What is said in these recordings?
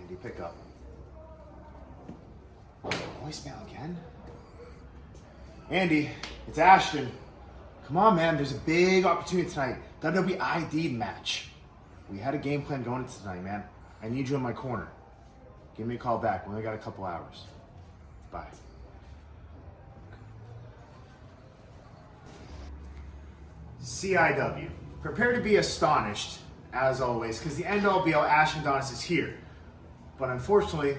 Andy, pick up. Voicemail again? Andy, it's Ashton. Come on, man, there's a big opportunity tonight. WWE ID match. We had a game plan going into tonight, man. I need you in my corner. Give me a call back. We only got a couple hours. Bye. CIW. Prepare to be astonished, as always, because the end-all be-all Ashton Adonis is here. But unfortunately,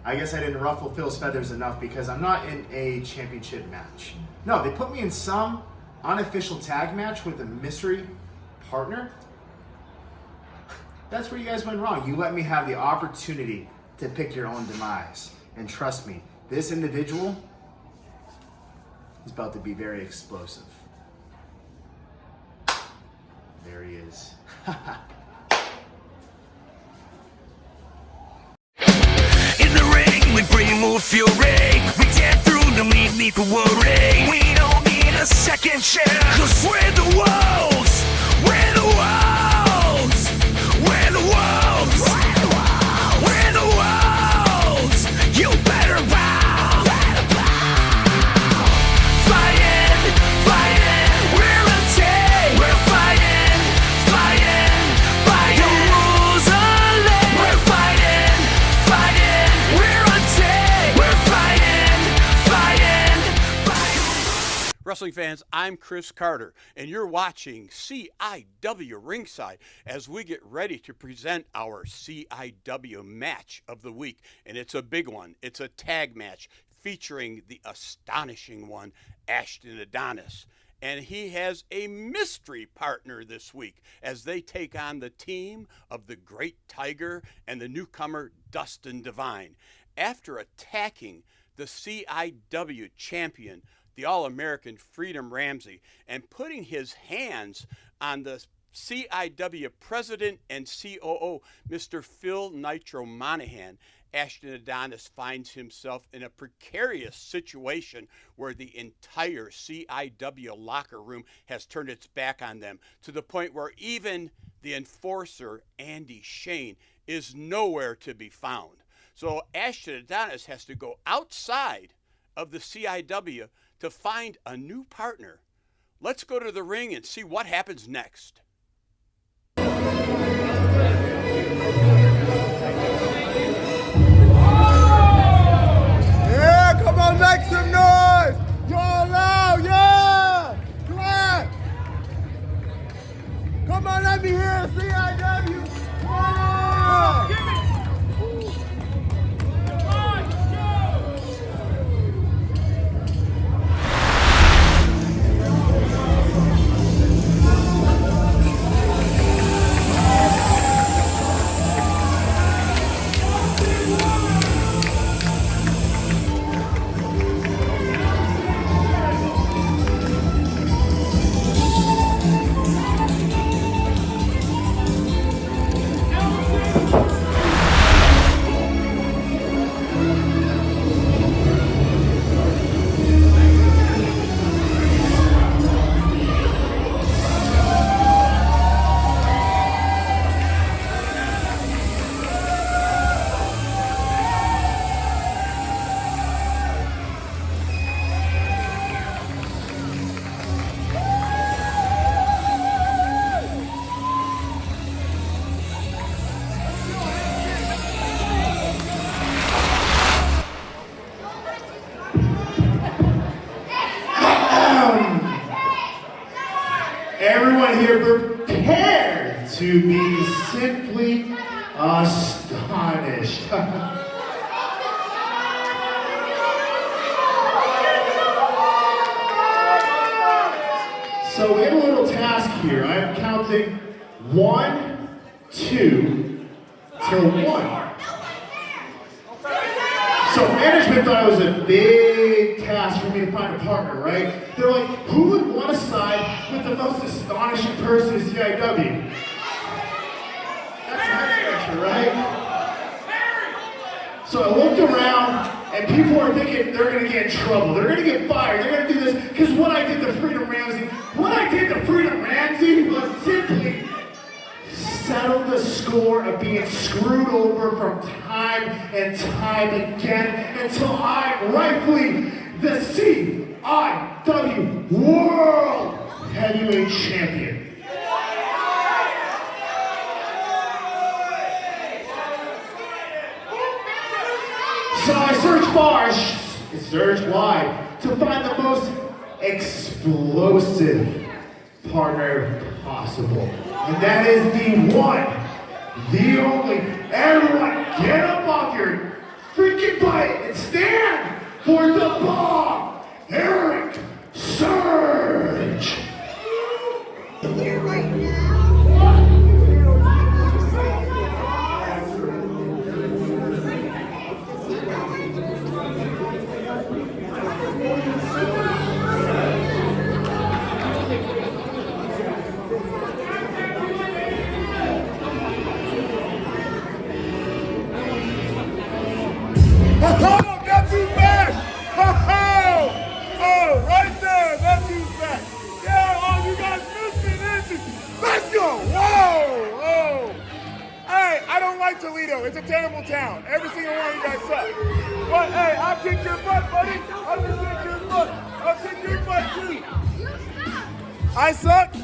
I guess I didn't ruffle Phil's feathers enough because I'm not in a championship match. No, they put me in some unofficial tag match with a mystery partner. That's where you guys went wrong. You let me have the opportunity to pick your own demise. And trust me, this individual is about to be very explosive. There he is. In the ring, we bring more fury. We tear through the meat, need to worry. We don't need a second chance. Cause we're the wolves. We're the wolves. We're the wolves. We're the wolves. You better bow. Fighting, fighting. We're a team. We're fighting, fighting, fighting. The rules are laid. We're fighting, fighting. We're a team. We're fighting, fighting, fighting. Wrestling fans, I'm Chris Carter, and you're watching CIW Ringside as we get ready to present our CIW match of the week. And it's a big one. It's a tag match featuring the astonishing one, Ashton Adonis. And he has a mystery partner this week as they take on the team of the Great Tiger and the newcomer Dustin Divine. After attacking the CIW champion, the All-American Freedom Ramsey, and putting his hands on the CIW president and COO, Mr. Phil Nitro Monahan, Ashton Adonis finds himself in a precarious situation where the entire CIW locker room has turned its back on them to the point where even the enforcer, Andy Shane, is nowhere to be found. So Ashton Adonis has to go outside of the CIW to find a new partner. Let's go to the ring and see what happens next. Yeah, come on, make some noise! Y'all loud, yeah! Clap! Come on, let me hear CIW! Come on! Everyone here prepared to be simply astonished. So we have a little task here. I'm counting 1, 2, till 1. So management thought it was a big task for me to find a partner, right? They're like, who would want to side with the most astonishing person in CIW? That's my answer, right? So I looked around, and people are thinking they're going to get in trouble. They're going to get fired. They're going to do this. Because what I did to Freedom Ramsey was simply settle the score of being screwed over from time and time again until I'm rightfully the CIW World Heavyweight Champion. So I searched far, searched wide to find the most explosive partner possible. And that is the one, the only, everyone get up off your freaking butt and stand for the bomb, Eric Surge. Here right now. That's who's back! Oh, right there, that's who's back. Yeah, oh, you guys missed it, didn't you? Let's go! Whoa! Oh! Hey, I don't like Toledo. It's a terrible town. Every single one of you guys suck. But hey, I'll kick your butt, buddy. I'll just kick your butt. I'll kick your butt too. I suck?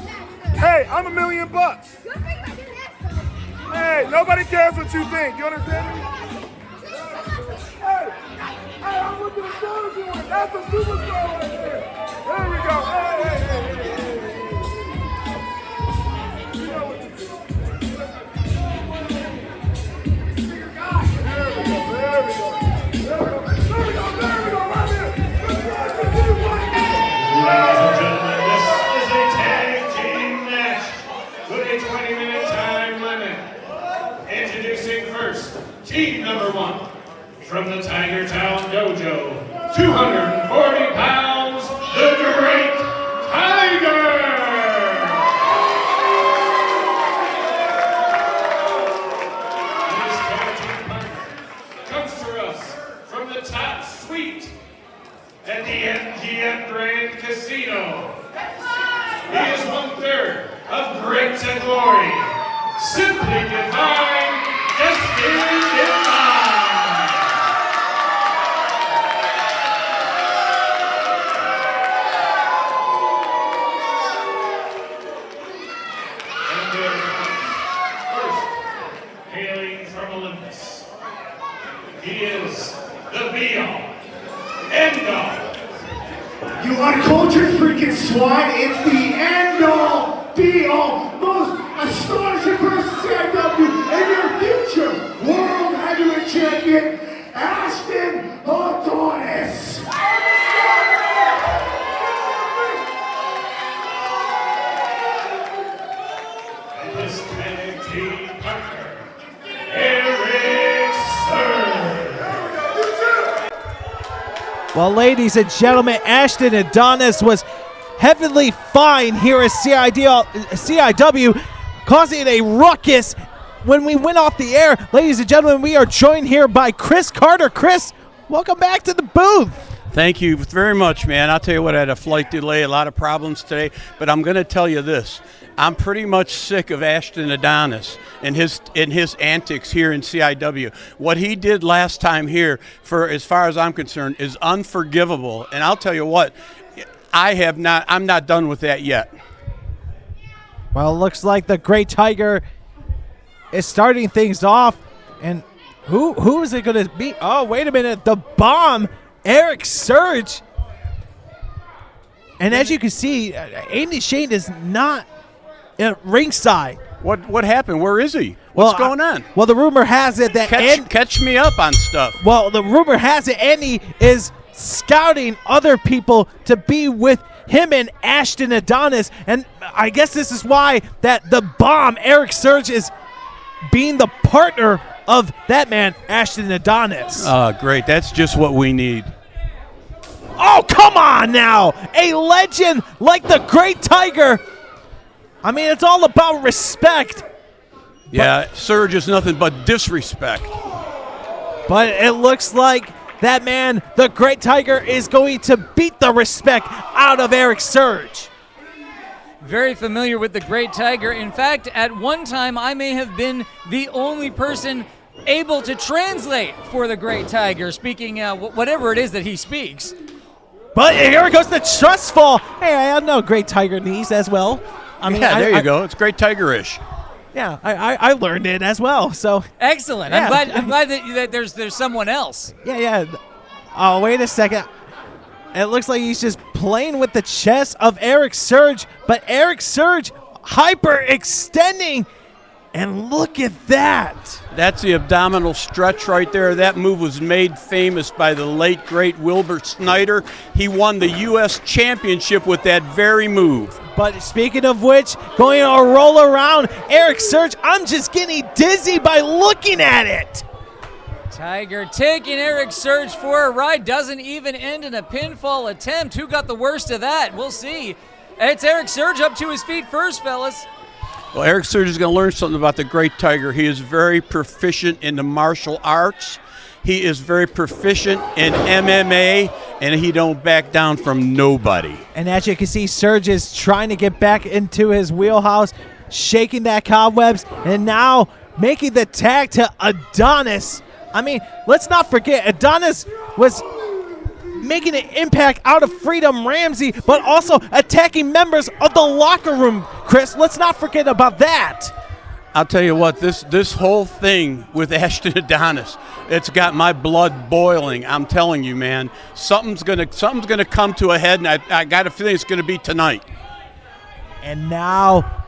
Hey, I'm $1 million. Hey, nobody cares what you think. You understand me? Hey, I'm looking at the one. That's a superstar right there. There we go. Hey. You know what to do. There we go. Right here. Ladies and gentlemen, this is a tag team match with a 20-minute time limit. Introducing first, team number 1. From the Tiger Town Dojo, 240 pounds, the Great Tiger! His tag team partner comes to us from the top suite at the MGM Grand Casino. He is 1/3 of Great and Glory, simply divine, destined divine. He is the be-all, end-all. You uncultured freaking swine, it's the end-all, be-all, most astonishing person CIW and your future World Heavyweight Champion, Ashton Adonis. And his tag team partner, Eric Surge. Well, ladies and gentlemen, Ashton Adonis was heavily fined here at CIW, causing a ruckus when we went off the air. Ladies and gentlemen, we are joined here by Chris Carter. Chris, welcome back to the booth. Thank you very much, man. I'll tell you what, I had a flight delay, a lot of problems today, but I'm going to tell you this. I'm pretty much sick of Ashton Adonis and his antics here in CIW. What he did last time here, for as far as I'm concerned, is unforgivable. And I'll tell you what, I'm not done with that yet. Well, it looks like the Great Tiger is starting things off. And who is it going to be? Oh, wait a minute. The Bomb, Eric Surge. And as you can see, Andy Shane is not at ringside. What happened? Where is he? What's going on? Well, the rumor has it that catch me up on stuff. Well, the rumor has it Andy is scouting other people to be with him and Ashton Adonis, and I guess this is why that the Bomb, Eric Surge, is being the partner of that man, Ashton Adonis. Great. That's just what we need. Oh, come on now. A legend like the Great Tiger. I mean, it's all about respect. Yeah, Surge is nothing but disrespect. But it looks like that man, the Great Tiger, is going to beat the respect out of Eric Surge. very familiar with the Great Tiger. In fact, at one time, I may have been the only person able to translate for the Great Tiger, speaking whatever it is that he speaks. But here goes the trust fall. Hey, I know Great Tiger-nese as well. I mean, there you go. It's Great Tiger-ish. Yeah, I learned it as well. So excellent. Yeah. I'm glad that there's someone else. Yeah. Oh, wait a second. It looks like he's just playing with the chest of Eric Surge, but Eric Surge hyper-extending. And look at that. That's the abdominal stretch right there. That move was made famous by the late, great Wilbur Snyder. He won the U.S. Championship with that very move. But speaking of which, going to roll around, Eric Surge, I'm just getting dizzy by looking at it. Tiger taking Eric Surge for a ride. Doesn't even end in a pinfall attempt. Who got the worst of that? We'll see. It's Eric Surge up to his feet first, fellas. Well, Eric Surge is going to learn something about the Great Tiger. He is very proficient in the martial arts. He is very proficient in MMA, and he don't back down from nobody. And as you can see, Surge is trying to get back into his wheelhouse, shaking that cobwebs, and now making the tag to Adonis. I mean, let's not forget, Adonis was making an impact out of Freedom Ramsey, but also attacking members of the locker room, Chris. Let's not forget about that. I'll tell you what, this whole thing with Ashton Adonis, it's got my blood boiling. I'm telling you, man, something's gonna come to a head, and I got a feeling it's gonna be tonight. And now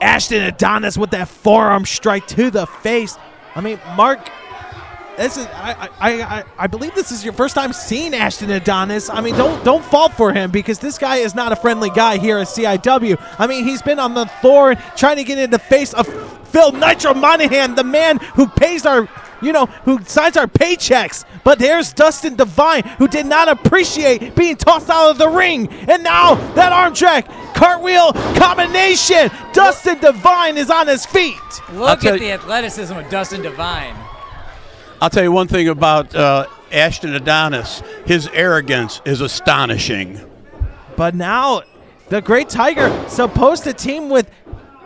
Ashton Adonis with that forearm strike to the face. I mean, Mark, this is I believe this is your first time seeing Ashton Adonis. I mean, don't fall for him, because this guy is not a friendly guy here at CIW. I mean, he's been on the thorn trying to get in the face of Phil Nitro Monahan, the man who pays our, who signs our paychecks. But there's Dustin Devine, who did not appreciate being tossed out of the ring. And now that arm drag, cartwheel combination. Dustin Devine is on his feet. Look at the athleticism of Dustin Devine. I'll tell you one thing about Ashton Adonis. His arrogance is astonishing. But now the Great Tiger supposed to team with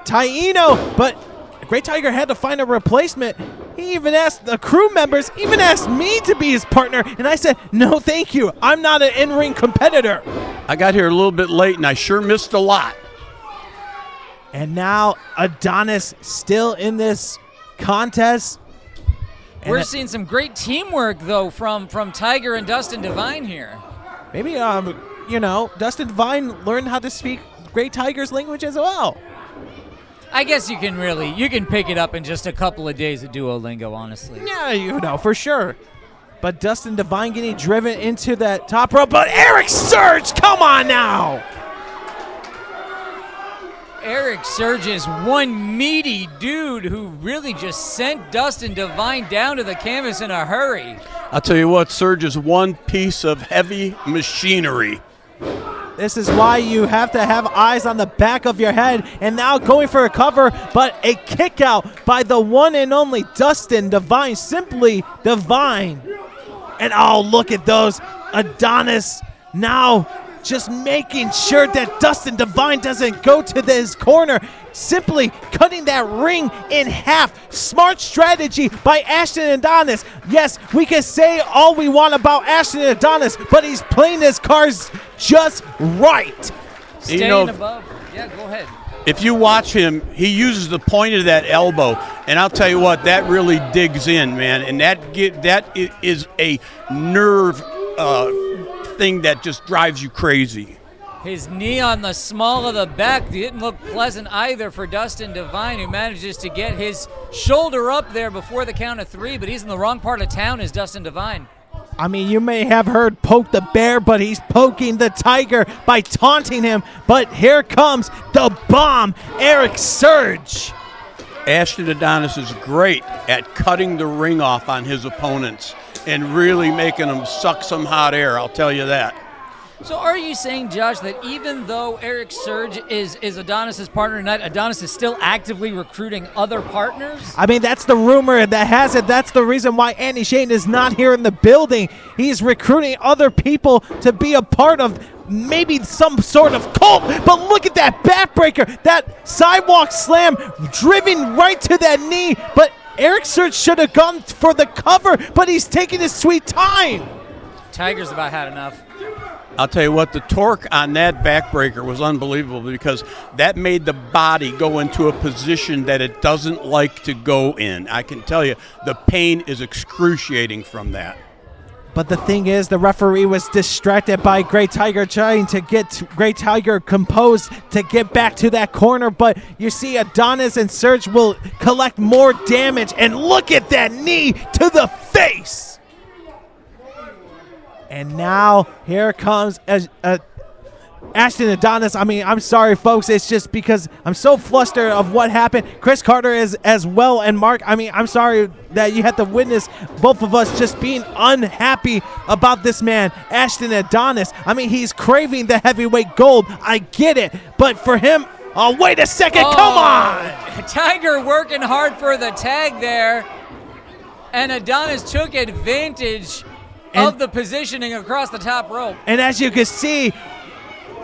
Taino, but the Great Tiger had to find a replacement. He even asked the crew members, even asked me to be his partner, and I said, no, thank you. I'm not an in-ring competitor. I got here a little bit late, and I sure missed a lot. And now Adonis still in this contest. We're seeing some great teamwork, though, from Tiger and Dustin Devine here. Maybe, Dustin Devine learned how to speak Great Tiger's language as well. I guess you can pick it up in just a couple of days of Duolingo, honestly. Yeah, for sure. But Dustin Devine getting driven into that top rope. But Eric Surge, come on now! Eric Surge is one meaty dude who really just sent Dustin Devine down to the canvas in a hurry. I'll tell you what, Surge is one piece of heavy machinery. This is why you have to have eyes on the back of your head. And now going for a cover, but a kick out by the one and only Dustin Devine, simply Devine. And oh, look at those. Adonis now just making sure that Dustin Devine doesn't go to his corner, simply cutting that ring in half. Smart strategy by Ashton Adonis. Yes, we can say all we want about Ashton Adonis, but he's playing his cards just right. Staying above. Yeah, go ahead. If you watch him, he uses the point of that elbow, and I'll tell you what, that really digs in, man, and that is a nerve thing that just drives you crazy. His knee on the small of the back didn't look pleasant either for Dustin Devine, who manages to get his shoulder up there before the count of three, but he's in the wrong part of town as Dustin Devine. I mean, you may have heard poke the bear, but he's poking the tiger by taunting him. But here comes the bomb, Eric Surge. Ashton Adonis is great at cutting the ring off on his opponents and really making them suck some hot air, I'll tell you that. So are you saying, Josh, that even though Eric Surge is Adonis's partner tonight, Adonis is still actively recruiting other partners? I mean, that's the rumor that has it. That's the reason why Andy Shane is not here in the building. He's recruiting other people to be a part of maybe some sort of cult. But look at that backbreaker, that sidewalk slam driven right to that knee. But Eric Surge should have gone for the cover, but he's taking his sweet time. Tiger's about had enough. I'll tell you what, the torque on that backbreaker was unbelievable because that made the body go into a position that it doesn't like to go in. I can tell you, the pain is excruciating from that. But the thing is, the referee was distracted by Great Tiger trying to get Great Tiger composed to get back to that corner. But you see Adonis and Surge will collect more damage. And look at that knee to the face. And now here comes Ashton Adonis. I mean, I'm sorry, folks. It's just because I'm so flustered of what happened. Chris Carter is as well. And Mark, I mean, I'm sorry that you had to witness both of us just being unhappy about this man, Ashton Adonis. I mean, he's craving the heavyweight gold. I get it. But for him, oh, wait a second. Come on. Tiger working hard for the tag there. And Adonis took advantage of the positioning across the top rope. And as you can see,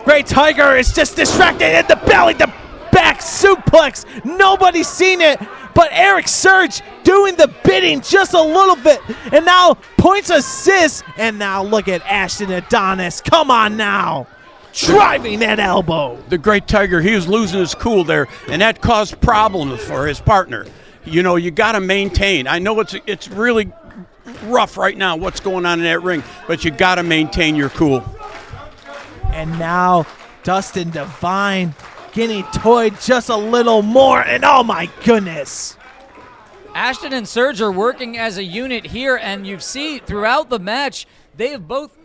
Great Tiger is just distracted in the belly, the back suplex. Nobody's seen it, but Eric Surge doing the bidding just a little bit. And now points assist. And now look at Ashton Adonis. Come on now. Driving that elbow. The Great Tiger, he was losing his cool there, and that caused problems for his partner. You know, you got to maintain. I know it's really rough right now what's going on in that ring, but you got to maintain your cool. And now Dustin Divine getting toyed just a little more, and oh my goodness. Ashton and Surge are working as a unit here, and you see throughout the match, they have both...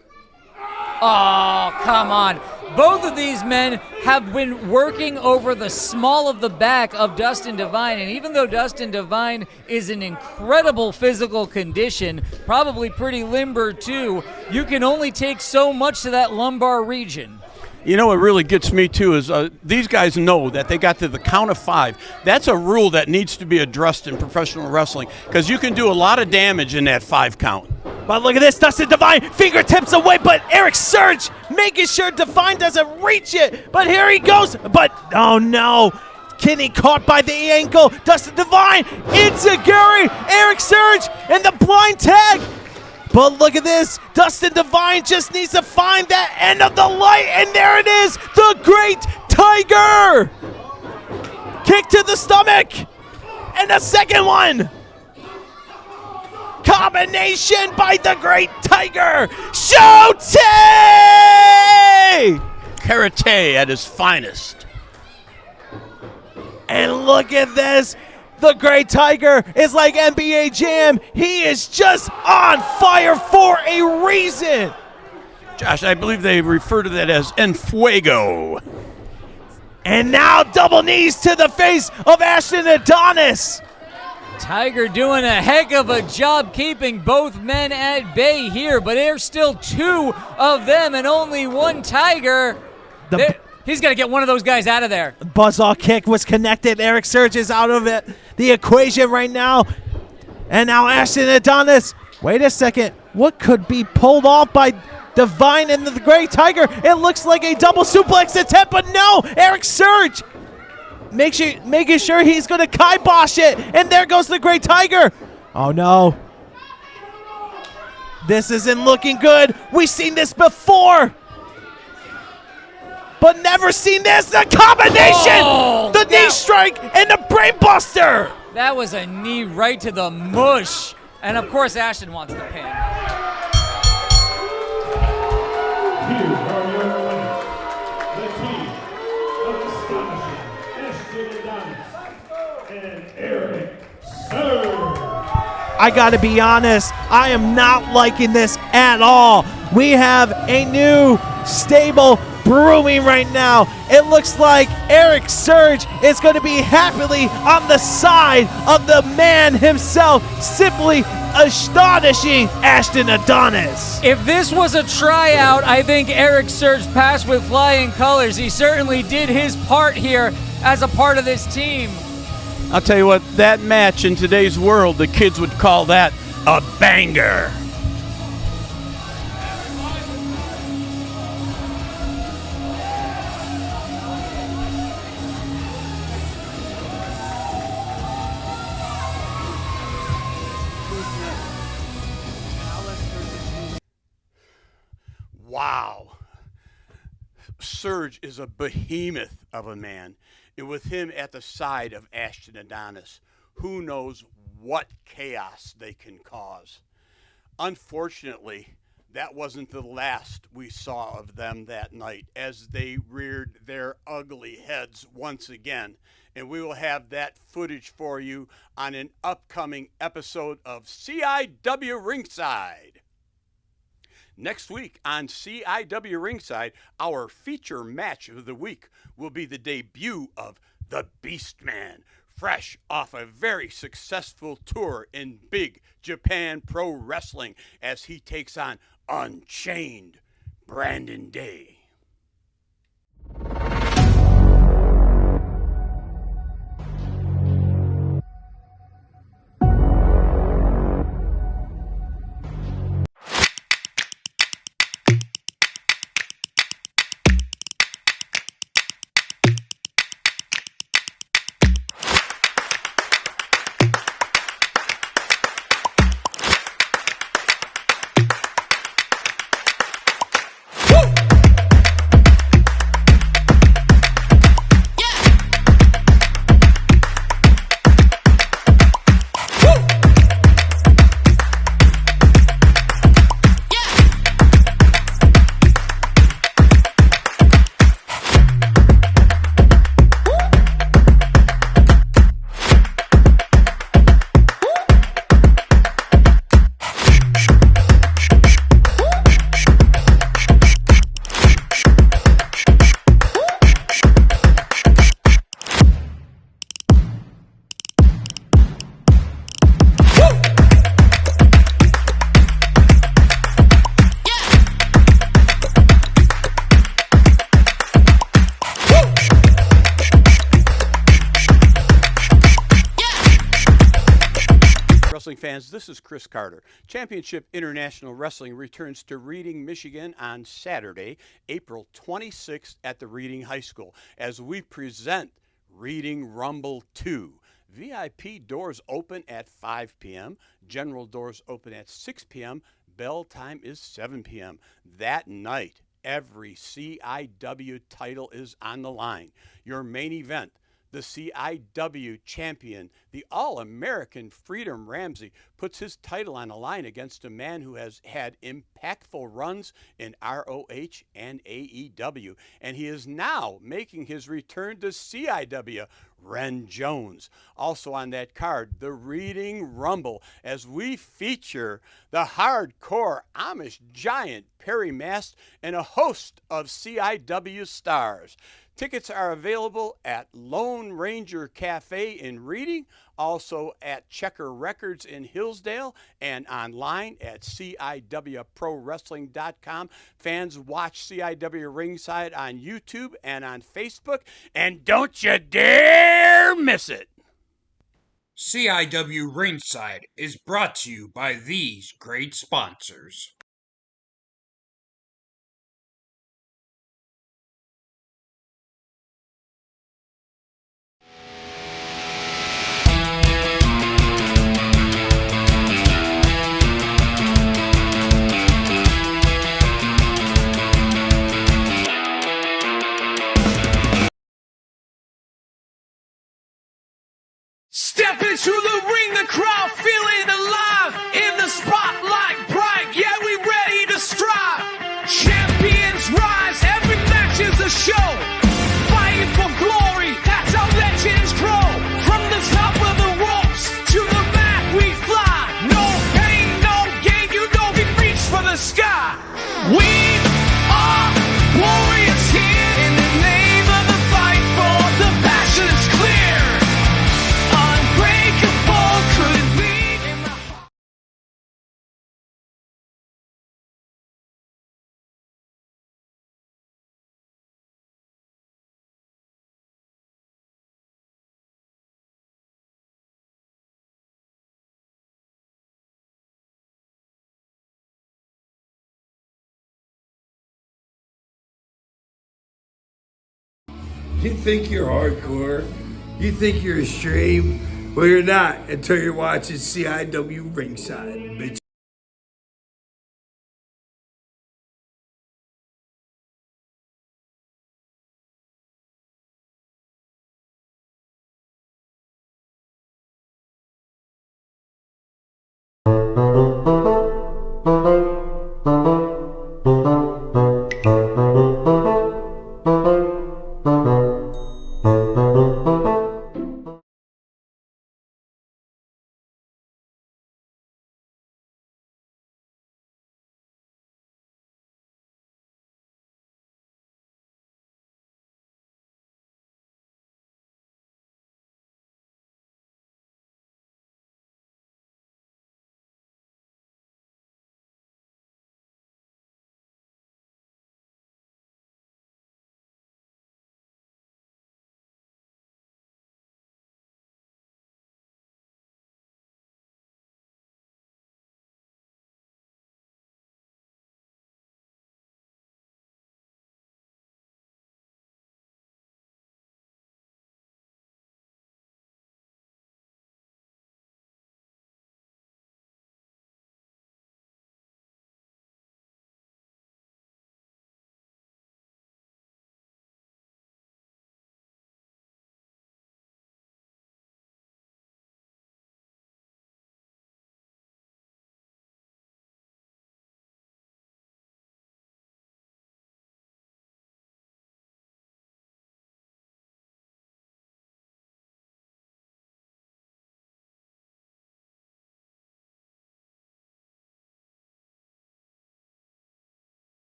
Oh, come on. Both of these men have been working over the small of the back of Dustin Divine, and even though Dustin Divine is in incredible physical condition, probably pretty limber too, you can only take so much to that lumbar region. You know what really gets me too is these guys know that they got to the count of 5. That's a rule that needs to be addressed in professional wrestling because you can do a lot of damage in that 5 count. But look at this, Dustin Divine, fingertips away, but Eric Surge making sure Divine doesn't reach it. But here he goes, but oh no. Kenny caught by the ankle, Dustin Divine, Enziguri, Eric Surge, and the blind tag. But look at this, Dustin Divine just needs to find that end of the light, and there it is, the Great Tiger. Kick to the stomach, and the second one. Combination by the Great Tiger, Shote! Karate at his finest. And look at this. The Great Tiger is like NBA Jam. He is just on fire for a reason. Josh, I believe they refer to that as Enfuego. And now double knees to the face of Ashton Adonis. Tiger doing a heck of a job keeping both men at bay here, but there's still 2 of them and only one Tiger. He's got to get one of those guys out of there. Buzzsaw kick was connected. Eric Surge is out of the equation right now. And now Ashton Adonis. Wait a second. What could be pulled off by Divine and the Great Tiger? It looks like a double suplex attempt, but no. Eric Surge making sure he's going to kibosh it. And there goes the Great Tiger. Oh, no. This isn't looking good. We've seen this before. But never seen this. The combination. The knee strike and the brain buster. That was a knee right to the mush. And, of course, Ashton wants the pin. Here are your winners, the team of Astonishing Ashton Adonis and Eric Surge. I gotta be honest, I am not liking this at all. We have a new stable brewing right now. It looks like Eric Surge is going to be happily on the side of the man himself, simply astonishing Ashton Adonis. If this was a tryout, I think Eric Surge passed with flying colors. He certainly did his part here as a part of this team. I'll tell you what, that match in today's world, the kids would call that a banger. Wow. Surge is a behemoth of a man. And with him at the side of Ashton Adonis, who knows what chaos they can cause. Unfortunately, that wasn't the last we saw of them that night as they reared their ugly heads once again. And we will have that footage for you on an upcoming episode of CIW Ringside. Next week on CIW Ringside, our feature match of the week will be the debut of the Beastman, fresh off a very successful tour in Big Japan Pro Wrestling as he takes on Unchained Brandon Day. Fans, this is Chris Carter. Championship International Wrestling returns to Reading, Michigan on Saturday, April 26th at the Reading High School as we present Reading Rumble 2. VIP doors open at 5 p.m. General doors open at 6 p.m. Bell time is 7 p.m. That night, every CIW title is on the line. Your main event, the CIW champion, the All-American Freedom Ramsey, puts his title on the line against a man who has had impactful runs in ROH and AEW, and he is now making his return to CIW, Ren Jones. Also on that card, the Reading Rumble, as we feature the hardcore Amish giant Perry Mast and a host of CIW stars. Tickets are available at Lone Ranger Cafe in Reading, also at Checker Records in Hillsdale, and online at CIWProWrestling.com. Fans, watch CIW Ringside on YouTube and on Facebook, and don't you dare miss it. CIW Ringside is brought to you by these great sponsors. Step into the ring, the crowd feeling alive. In the spotlight bright, yeah, we ready to strive. Champions rise, every match is a show. Fighting for glory, that's how legends grow. You think you're hardcore? You think you're extreme? Well, you're not until you're watching CIW Ringside, bitch.